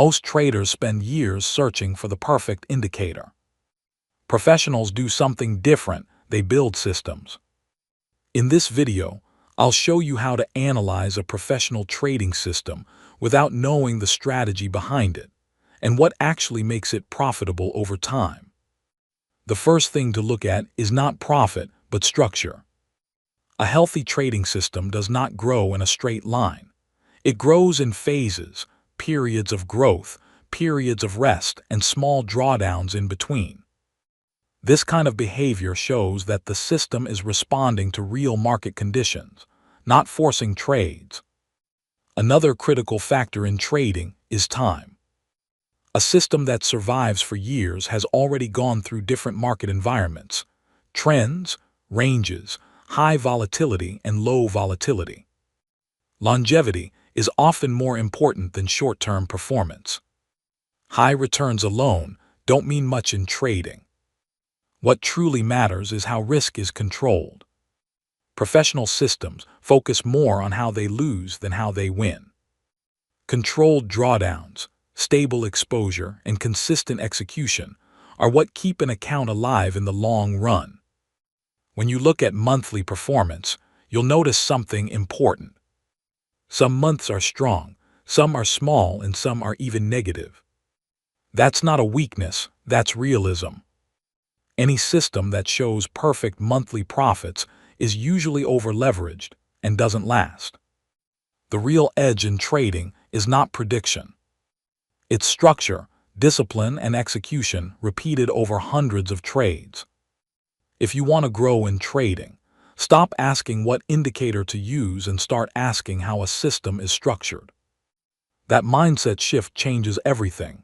Most traders spend years searching for the perfect indicator. Professionals do something different. They build systems. In this video, I'll show you how to analyze a professional trading system without knowing the strategy behind it, and what actually makes it profitable over time. The first thing to look at is not profit, but structure. A healthy trading system does not grow in a straight line. It grows in phases, periods of growth, periods of rest, and small drawdowns in between. This kind of behavior shows that the system is responding to real market conditions, not forcing trades. Another critical factor in trading is time. A system that survives for years has already gone through different market environments, trends, ranges, high volatility and low volatility. Longevity is often more important than short-term performance. High returns alone don't mean much in trading. What truly matters is how risk is controlled. Professional systems focus more on how they lose than how they win. Controlled drawdowns, stable exposure, and consistent execution are what keep an account alive in the long run. When you look at monthly performance, you'll notice something important. Some months are strong, some are small, and some are even negative. That's not a weakness, that's realism. Any system that shows perfect monthly profits is usually over-leveraged and doesn't last. The real edge in trading is not prediction. It's structure, discipline, and execution repeated over hundreds of trades. If you want to grow in trading, stop asking what indicator to use and start asking how a system is structured. That mindset shift changes everything.